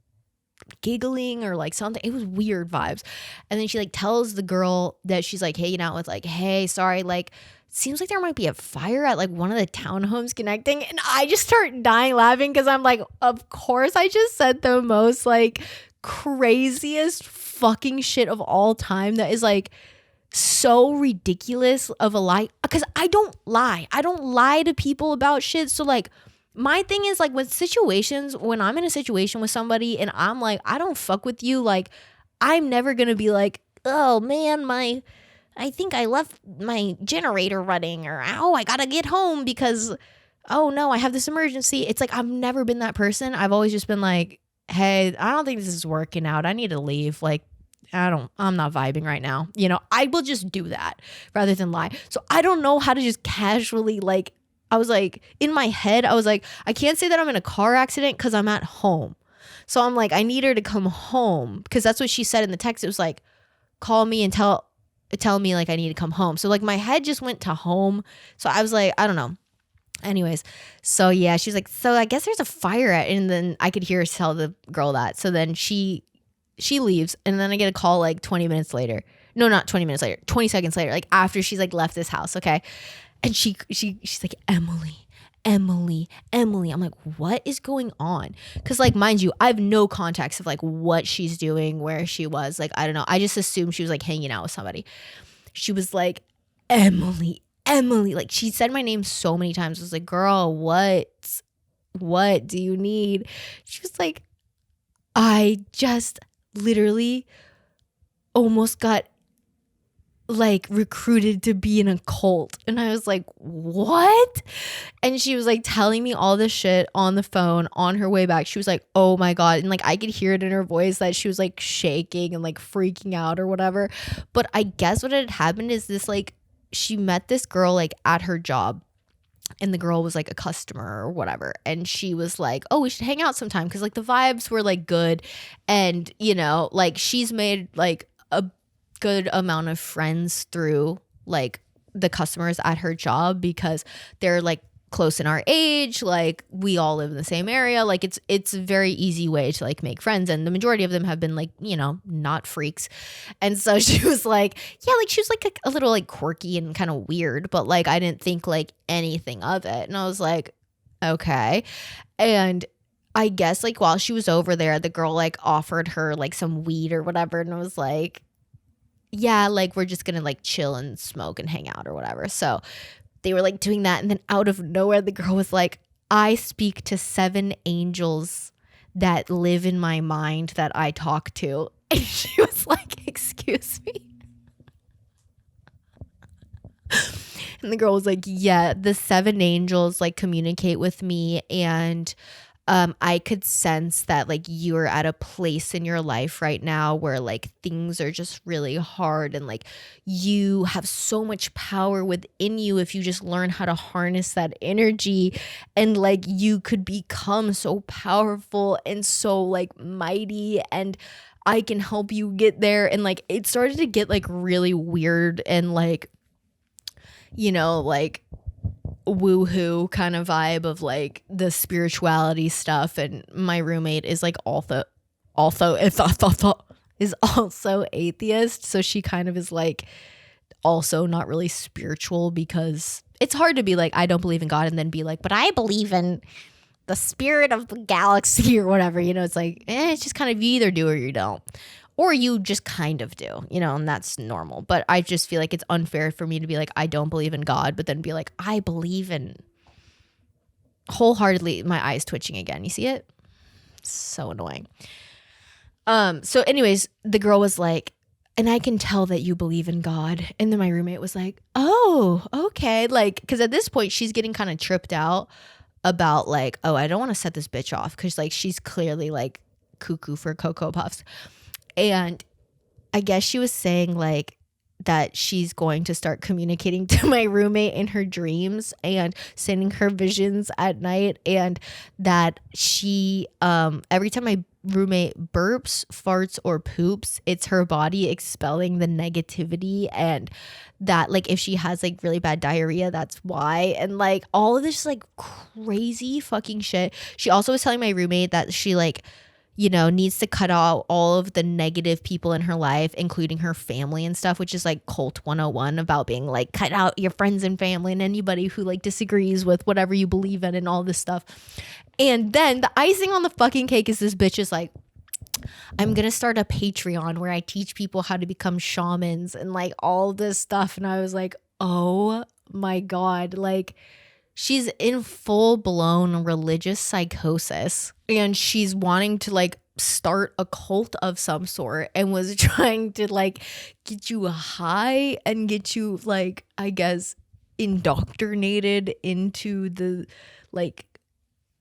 giggling or like something. It was weird vibes. And then she like tells the girl that she's like hanging out with, like, hey, sorry, like seems like there might be a fire at like one of the townhomes connecting. And I just start dying laughing because I'm like, of course I just said the most like craziest fucking shit of all time that is like so ridiculous of a lie, because I don't lie to people about shit. So like my thing is like when I'm in a situation with somebody and I'm like, I don't fuck with you, like I'm never gonna be like, oh man, I think I left my generator running, or oh, I gotta get home because oh no, I have this emergency. It's like I've never been that person. I've always just been like, hey, I don't think this is working out, I need to leave. Like I'm not vibing right now. You know, I will just do that rather than lie. So I don't know how to just casually, like, I was like, in my head, I was like, I can't say that I'm in a car accident because I'm at home. So I'm like, I need her to come home because that's what she said in the text. It was like, call me and tell me like I need to come home. So like my head just went to home. So I was like, I don't know. Anyways, so yeah, she's like, so I guess there's a fire and then I could hear her tell the girl that. So then she leaves and then I get a call like 20 minutes later. No, not 20 minutes later, 20 seconds later, like after she's like left this house. Okay. And she's like, Emily. I'm like, what is going on? Cause like, mind you, I have no context of like what she's doing, where she was. Like, I don't know. I just assumed she was like hanging out with somebody. She was like, Emily. Like she said my name so many times. I was like, girl, what? what do you need? She was like, I just literally almost got like recruited to be in a cult. And I was like, what? And she was like telling me all this shit on the phone on her way back. She was like, oh my God. And like I could hear it in her voice that she was like shaking and like freaking out or whatever. But I guess what had happened is this, like, she met this girl like at her job. And the girl was like a customer or whatever. And she was like, oh, we should hang out sometime. Cause like the vibes were like good. And, you know, like she's made like a good amount of friends through like the customers at her job because they're like close in our age. Like we all live in the same area. Like it's a very easy way to like make friends. And the majority of them have been like, you know, not freaks. And so she was like, yeah, like she was like a little like quirky and kind of weird, but like I didn't think like anything of it. And I was like, okay. And I guess like while she was over there, the girl like offered her like some weed or whatever. And I was like, yeah, like we're just gonna like chill and smoke and hang out or whatever. So they were like doing that. And then out of nowhere, the girl was like, I speak to 7 angels that live in my mind that I talk to. And she was like, excuse me. And the girl was like, yeah, the 7 angels like communicate with me. And I could sense that like you're at a place in your life right now where like things are just really hard and like you have so much power within you if you just learn how to harness that energy, and like you could become so powerful and so like mighty, and I can help you get there. And like it started to get like really weird and like, you know, like woohoo kind of vibe of like the spirituality stuff. And my roommate is like also is also atheist, so she kind of is like also not really spiritual, because it's hard to be like I don't believe in God and then be like but I believe in the spirit of the galaxy or whatever, you know. It's like it's just kind of you either do or you don't, or you just kind of do, you know, and that's normal. But I just feel like it's unfair for me to be like, I don't believe in God, but then be like, I believe in wholeheartedly. My eyes twitching again. You see it? It's so annoying. So anyways, the girl was like, and I can tell that you believe in God. And then my roommate was like, oh, okay. Like, because at this point she's getting kind of tripped out about like, oh, I don't want to set this bitch off. Cause like, she's clearly like cuckoo for Cocoa Puffs. And I guess she was saying like that she's going to start communicating to my roommate in her dreams and sending her visions at night, and that she every time my roommate burps, farts, or poops, it's her body expelling the negativity, and that like if she has like really bad diarrhea, that's why. And like all of this like crazy fucking shit. She also was telling my roommate that she like, you know, needs to cut out all of the negative people in her life, including her family and stuff, which is like cult 101 about being like, cut out your friends and family and anybody who like disagrees with whatever you believe in and all this stuff. And then the icing on the fucking cake is this bitch is like, I'm going to start a Patreon where I teach people how to become shamans and like all this stuff. And I was like, oh my God, like she's in full blown religious psychosis, and she's wanting to like start a cult of some sort, and was trying to like get you high and get you like, I guess, indoctrinated into the like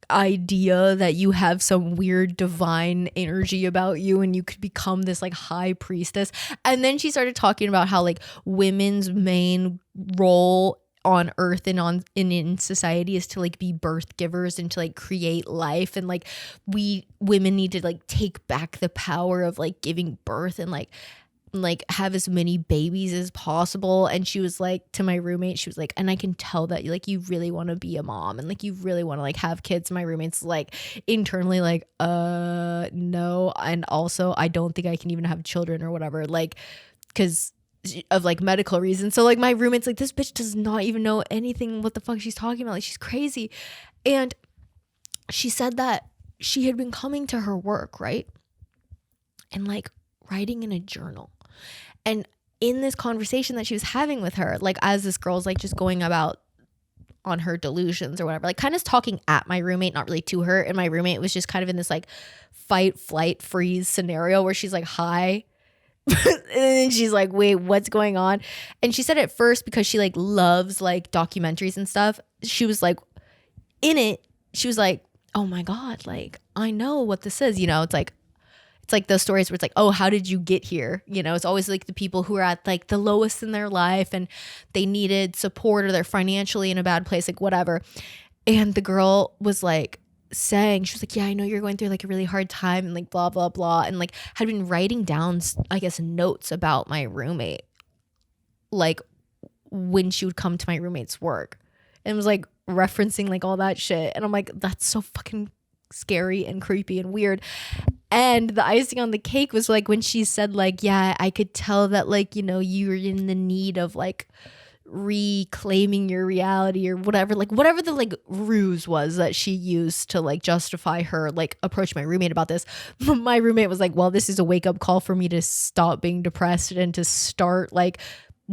idea that you have some weird divine energy about you and you could become this like high priestess. And then she started talking about how like women's main role on earth and in society is to like be birth givers and to like create life, and like we women need to like take back the power of like giving birth and like have as many babies as possible. And she was like, to my roommate, she was like, and I can tell that like you really want to be a mom and like you really want to like have kids. My roommate's like internally like no, and also I don't think I can even have children or whatever, like because of like medical reasons. So like my roommate's like, this bitch does not even know anything what the fuck she's talking about, like she's crazy. And she said that she had been coming to her work, right, and like writing in a journal. And in this conversation that she was having with her, like as this girl's like just going about on her delusions or whatever, like kind of talking at my roommate, not really to her. And my roommate was just kind of in this like fight, flight, freeze scenario where she's like, hi. And then she's like, wait, what's going on? And she said at first, because she like loves like documentaries and stuff, she was like in it, she was like, oh my God, like I know what this is. You know, it's like those stories where it's like, oh, how did you get here? You know, it's always like the people who are at like the lowest in their life and they needed support or they're financially in a bad place, like whatever. And the girl was like saying, she was like, yeah, I know you're going through like a really hard time and like blah, blah, blah. And like had been writing down, I guess, notes about my roommate, like when she would come to my roommate's work, and was like referencing like all that shit. And I'm like, that's so fucking scary and creepy and weird. And the icing on the cake was like when she said like, yeah, I could tell that like, you know, you're in the need of like reclaiming your reality or whatever, like whatever the like ruse was that she used to like justify her like approach my roommate about this. My roommate was like, well, this is a wake up call for me to stop being depressed and to start like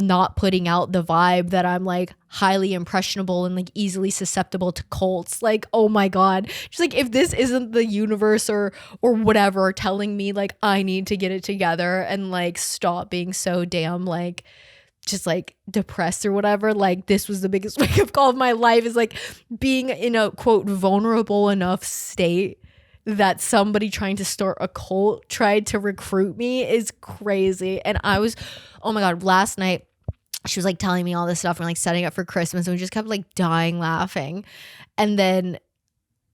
not putting out the vibe that I'm like highly impressionable and like easily susceptible to cults. Like, oh my God. She's like, if this isn't the universe or whatever telling me like I need to get it together and like stop being so damn like just like depressed or whatever, like this was the biggest wake up call of my life, is like being in a quote vulnerable enough state that somebody trying to start a cult tried to recruit me is crazy. And I was, oh my God, last night she was like telling me all this stuff and like setting up for Christmas, and we just kept like dying laughing. And then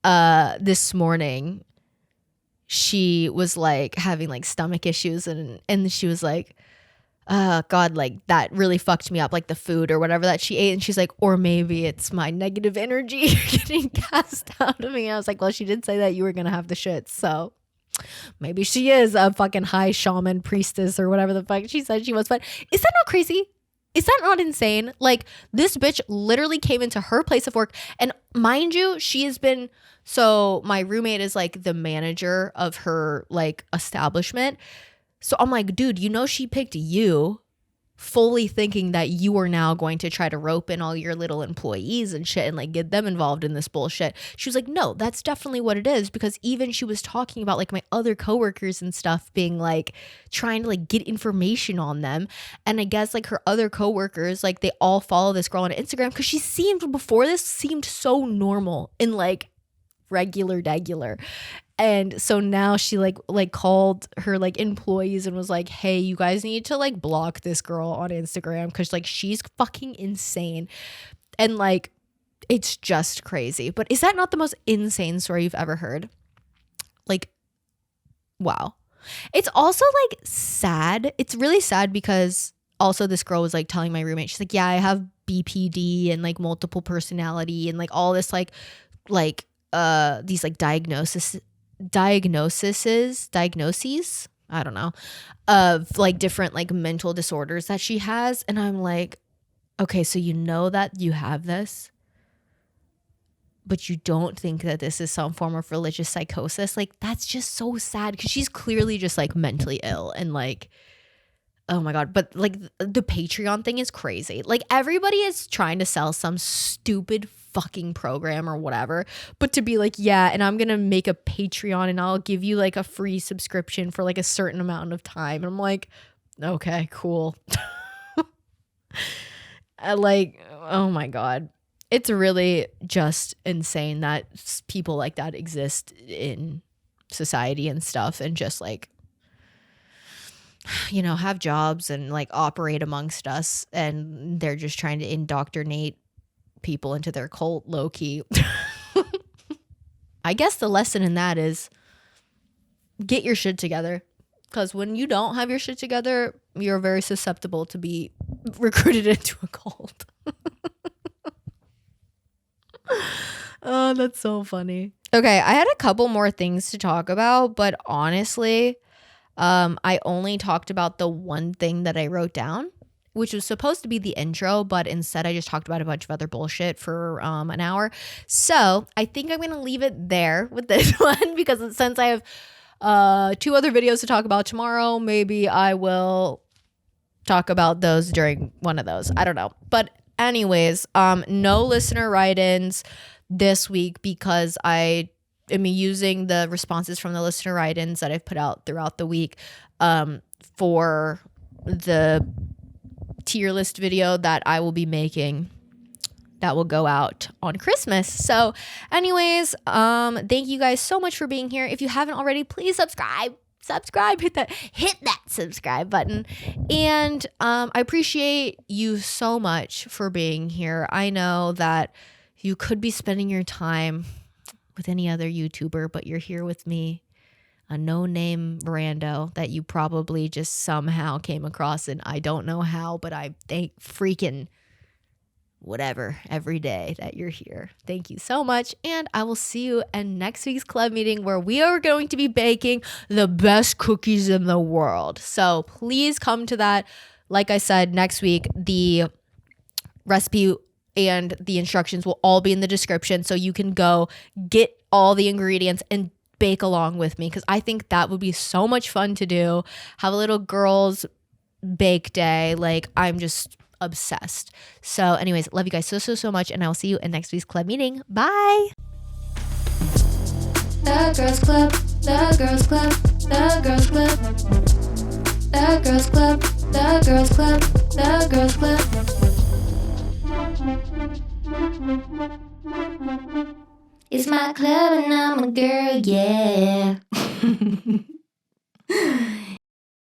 this morning she was like having like stomach issues and she was like, God, like that really fucked me up, like the food or whatever that she ate. And she's like, or maybe it's my negative energy getting cast out of me. And I was like, well, she did say that you were gonna have the shits, so maybe she is a fucking high shaman priestess or whatever the fuck she said she was. But is that not crazy? Is that not insane? Like this bitch literally came into her place of work, and mind you, she has been, so my roommate is like the manager of her like establishment. So I'm like, dude, you know, she picked you fully thinking that you are now going to try to rope in all your little employees and shit and like get them involved in this bullshit. She was like, no, that's definitely what it is. Because even she was talking about like my other coworkers and stuff being like trying to like get information on them. And I guess like her other coworkers, like they all follow this girl on Instagram because she seemed before this seemed so normal and like regular. And so now she like called her like employees and was like, hey, you guys need to like block this girl on Instagram because like she's fucking insane. And like it's just crazy. But is that not the most insane story you've ever heard? Like, wow. It's also like sad. It's really sad because also this girl was like telling my roommate, she's like, yeah, I have BPD and like multiple personality and like all this like these like diagnoses, I don't know, of like different like mental disorders that she has. And I'm like, okay, so you know that you have this, but you don't think that this is some form of religious psychosis. Like that's just so sad because she's clearly just like mentally ill and like, oh my God. But like the Patreon thing is crazy. Like everybody is trying to sell some stupid fucking program or whatever, but to be like, yeah, and I'm gonna make a Patreon and I'll give you like a free subscription for like a certain amount of time. And I'm like, okay, cool. Like, oh my God. It's really just insane that people like that exist in society and stuff and just like, you know, have jobs and like operate amongst us, and they're just trying to indoctrinate people into their cult low key. I guess the lesson in that is get your shit together, because when you don't have your shit together, you're very susceptible to be recruited into a cult. Oh, that's so funny. Okay, I had a couple more things to talk about, but honestly, I only talked about the one thing that I wrote down, which was supposed to be the intro, but instead I just talked about a bunch of other bullshit for an hour. So I think I'm going to leave it there with this one, because since I have 2 other videos to talk about tomorrow, maybe I will talk about those during one of those. I don't know. But anyways, no listener write-ins this week because I am using the responses from the listener write-ins that I've put out throughout the week for the tier list video that I will be making that will go out on Christmas. So anyways, thank you guys so much for being here. If you haven't already, please subscribe, hit that subscribe button. And I appreciate you so much for being here. I know that you could be spending your time with any other YouTuber, but you're here with me, a no-name rando that you probably just somehow came across, and I don't know how, but I thank freaking whatever every day that you're here. Thank you so much, and I will see you in next week's club meeting where we are going to be baking the best cookies in the world. So please come to that. Like I said, next week, the recipe and the instructions will all be in the description, so you can go get all the ingredients and bake along with me, because I think that would be so much fun to do. Have a little girls bake day. Like, I'm just obsessed. So anyways, love you guys so much, and I will see you in next week's club meeting. Bye. The Girls Club, the Girls Club, the Girls Club, the Girls Club, the Girls Club, the Girls Club. It's my club and I'm a girl, yeah.